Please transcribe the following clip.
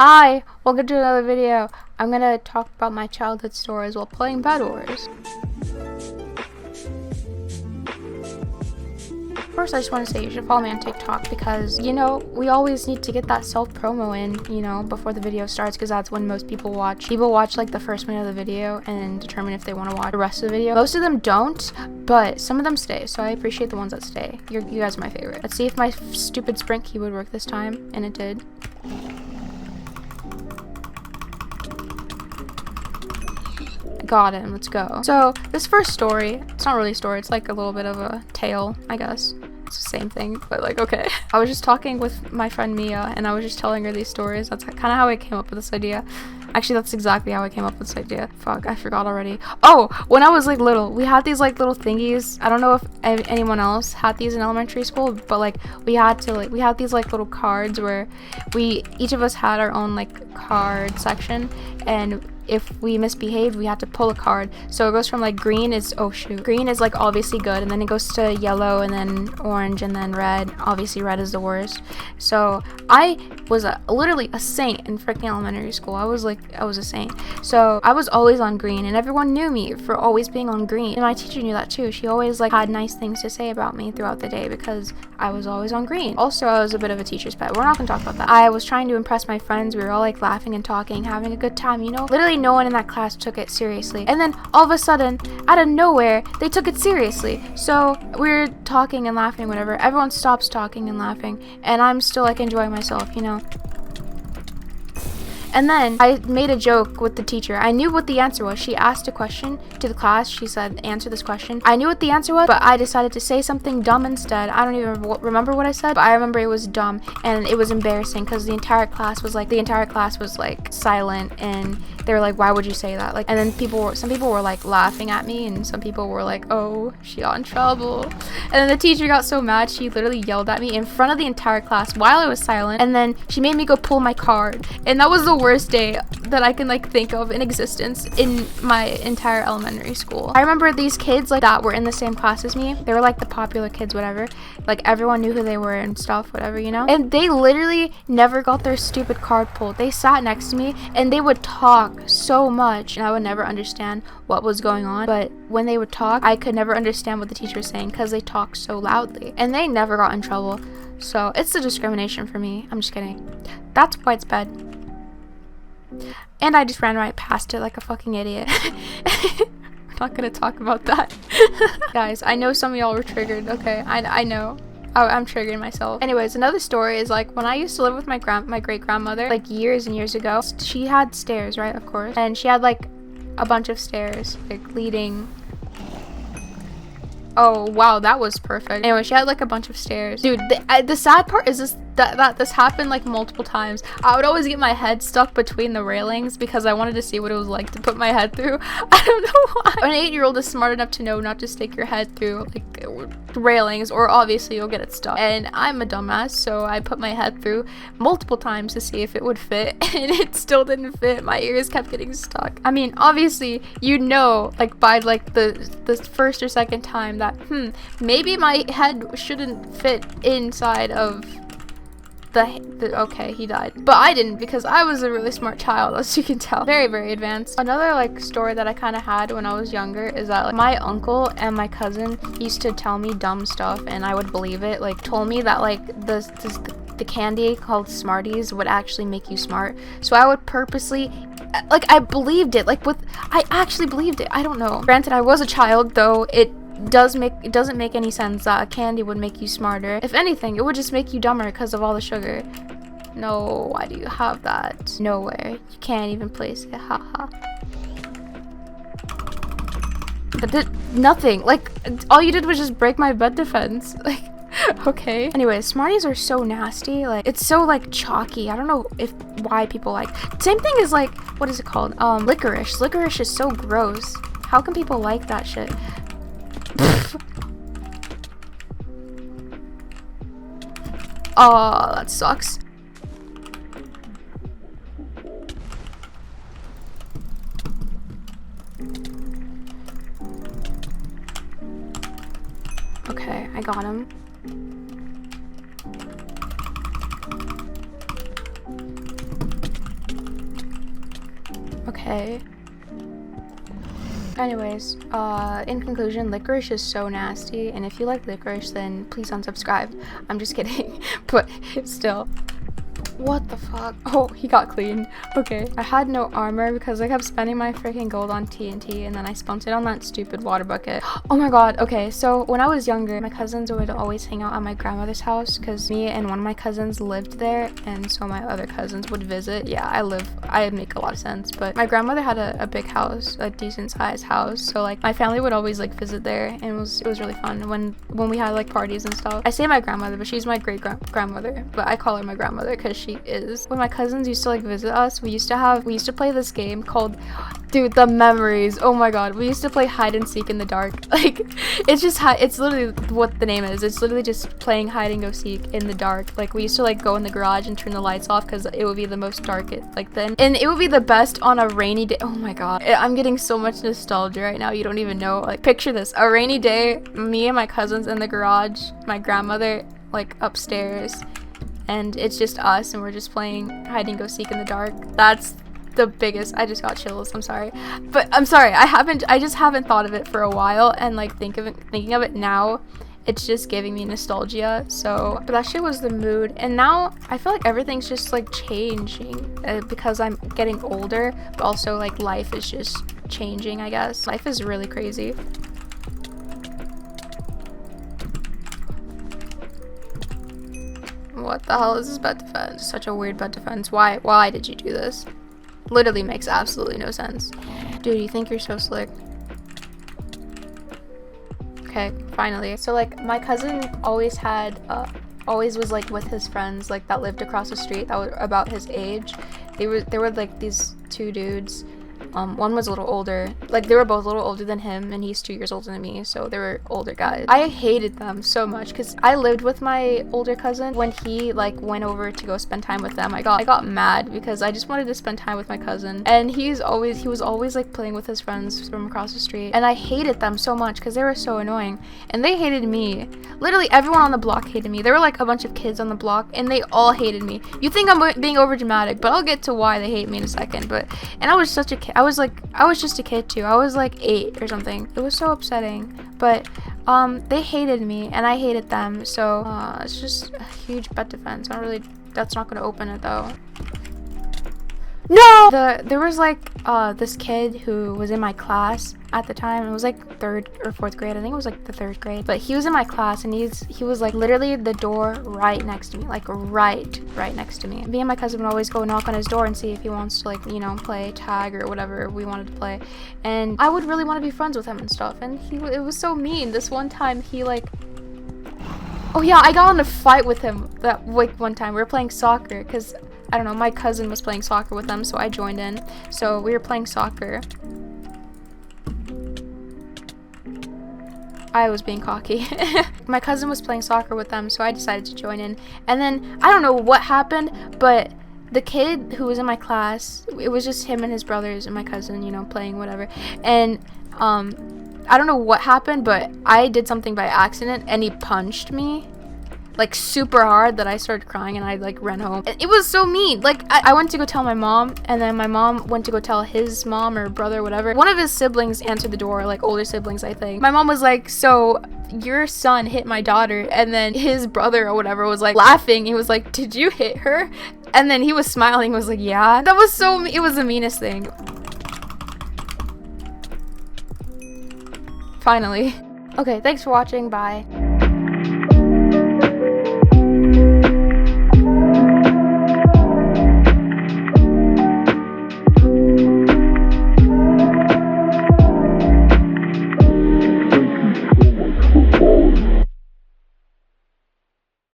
Hi, welcome to another video. I'm gonna talk about my childhood stories while playing Bed Wars. First, I just want to say you should follow me on TikTok because, you know, we always need to get that self-promo in, you know, before the video starts, because that's when most people watch. People watch like the first minute of the video and determine if they want to watch the rest of the video. Most of them don't, but some of them stay, so I appreciate the ones that stay. You guys are my favorite. Let's see if my stupid sprint key would work this time, and it did. Got him, let's go. So this first story, it's not really a story, it's like a little bit of a tale, I guess. It's the same thing, but like, okay. I was just talking with my friend Mia and I was just telling her these stories. That's kind of how I came up with this idea. Actually, that's exactly how I came up with this idea. Fuck, I forgot already. Oh, when I was like little, we had these like little thingies. I don't know if anyone else had these in elementary school, but like we had these like little cards where each of us had our own like card section, and if we misbehaved, we had to pull a card. So it goes from like green is, oh shoot, green is like obviously good, and then it goes to yellow and then orange and then red. Obviously red is the worst. So I was literally a saint in freaking elementary school. I was a saint. So I was always on green and everyone knew me for always being on green. And my teacher knew that too. She always like had nice things to say about me throughout the day because I was always on green. Also, I was a bit of a teacher's pet. We're not gonna talk about that. I was trying to impress my friends. We were all like laughing and talking, having a good time, you know? Literally no one in that class took it seriously. And then all of a sudden, out of nowhere, they took it seriously. So we're talking and laughing, whatever. Everyone stops talking and laughing, and I'm still like enjoying myself, you know? And then I made a joke with the teacher. I knew what the answer was. She asked a question to the class. She said, answer this question. I knew what the answer was, but I decided to say something dumb instead. I don't even remember what I said, but I remember it was dumb and it was embarrassing because the entire class was like silent, and they were like, why would you say that? Like, and then some people were like laughing at me, and some people were like, oh, she got in trouble. And then the teacher got so mad, she literally yelled at me in front of the entire class while I was silent, and then she made me go pull my card. And that was the worst day that I can like think of in existence in my entire elementary school. I remember these kids like that were in the same class as me. They were like the popular kids, whatever. Like everyone knew who they were and stuff, whatever, you know? And they literally never got their stupid card pulled. They sat next to me and they would talk so much and I would never understand what was going on. But when they would talk, I could never understand what the teacher was saying because they talked so loudly. And they never got in trouble. So it's the discrimination for me. I'm just kidding. That's why it's bad. And I just ran right past it like a fucking idiot. We're not gonna talk about that. Guys, I know some of y'all were triggered. Okay, I know. I'm triggering myself. Anyways, another story is like when I used to live with my great-grandmother like years and years ago. She had stairs, right? Of course. And she had like a bunch of stairs like leading. Oh wow, that was perfect. Anyway, she had like a bunch of stairs. Dude, the sad part is that this happened like multiple times. I would always get my head stuck between the railings because I wanted to see what it was like to put my head through. I don't know why. An 8-year-old is smart enough to know not to stick your head through like railings, or obviously you'll get it stuck. And I'm a dumbass, so I put my head through multiple times to see if it would fit, and it still didn't fit. My ears kept getting stuck. I mean, obviously you know, like by like the first or second time that maybe my head shouldn't fit inside of okay, he died, but I didn't because I was a really smart child, as you can tell. Very, very advanced. Another like story that I kind of had when I was younger is that like, my uncle and my cousin used to tell me dumb stuff and I would believe it. Like told me that like the candy called Smarties would actually make you smart, so I would purposely like I believed it. I actually believed it. I don't know. Granted, I was a child, though. It doesn't make any sense that a candy would make you smarter. If anything, it would just make you dumber because of all the sugar. No, why do you have that? Nowhere. You can't even place it. Haha. That did nothing. Like, all you did was just break my bed defense. Like, okay. Anyway, Smarties are so nasty. Like, it's so like chalky. I don't know why people like. Same thing as like, what is it called? Licorice. Licorice is so gross. How can people like that shit? Oh, that sucks. Okay, I got him. Okay. Anyways, in conclusion, licorice is so nasty, and if you like licorice, then please unsubscribe. I'm just kidding, but still. What the fuck? Oh, he got clean. Okay. I had no armor because I kept spending my freaking gold on TNT, and then I spent it on that stupid water bucket. Oh my god. Okay, so when I was younger, my cousins would always hang out at my grandmother's house because me and one of my cousins lived there, and so my other cousins would visit. Yeah, I make a lot of sense, but my grandmother had a big house, a decent sized house, so like my family would always like visit there, and it was really fun when we had like parties and stuff. I say my grandmother, but she's my great grandmother, but I call her my grandmother because she is. When my cousins used to like visit us, we used to play this game called, dude, the memories. Oh my god, we used to play hide and seek in the dark. Like, it's literally what the name is. It's literally just playing hide and go seek in the dark. Like, we used to like go in the garage and turn the lights off because it would be the most dark like then, and it would be the best on a rainy day. Oh my god, I'm getting so much nostalgia right now, you don't even know. Like, picture this, a rainy day, me and my cousins in the garage, my grandmother like upstairs, and it's just us, and we're just playing hide and go seek in the dark. That's the biggest. I just got chills. I'm sorry, but I'm sorry. I just haven't thought of it for a while, and like thinking of it now, it's just giving me nostalgia. So, but that shit was the mood, and now I feel like everything's just like changing because I'm getting older, but also like life is just changing. I guess life is really crazy. What the hell is this bed defense? Such a weird bed defense. Why did you do this? Literally makes absolutely no sense. Dude, you think you're so slick. Okay, finally. So like my cousin always was like with his friends like that lived across the street that were about his age. They were like these two dudes. One was a little older, like they were both a little older than him, and he's 2 years older than me, so they were older guys. I hated them so much because I lived with my older cousin. When he like went over to go spend time with them, I got mad because I just wanted to spend time with my cousin, and he was always like playing with his friends from across the street, and I hated them so much because they were so annoying, and they hated me. Literally everyone on the block hated me. There were like a bunch of kids on the block, and they all hated me. You think I'm being over dramatic, but I'll get to why they hate me in a second. And I was such a kid. I was just a kid too. I was like 8 or something. It was so upsetting. But they hated me and I hated them. So it's just a huge bed defense. That's not gonna open it though. No! There was like this kid who was in my class at the time. It was like 3rd or 4th grade. I think it was like the 3rd grade. But he was in my class, and he was like literally the door right next to me, like right next to me. Me and my cousin would always go knock on his door and see if he wants to like, you know, play tag or whatever we wanted to play. And I would really want to be friends with him and stuff. And it was so mean. This one time he like, oh yeah, I got in a fight with him that like one time. We were playing soccer because I don't know, my cousin was playing soccer with them, so I joined in. So we were playing soccer. I was being cocky. My cousin was playing soccer with them, so I decided to join in. And then, I don't know what happened, but the kid who was in my class, it was just him and his brothers and my cousin, you know, playing whatever. And, I don't know what happened, but I did something by accident, and he punched me. Like super hard that I started crying, and I like ran home. It was so mean. Like I went to go tell my mom, and then my mom went to go tell his mom or brother, whatever. One of his siblings answered the door, like older siblings, I think. My mom was like, so your son hit my daughter, and then his brother or whatever was like laughing. He was like, did you hit her? And then he was smiling, was like, yeah. That was so, it was the meanest thing. Finally. Okay, thanks for watching, bye.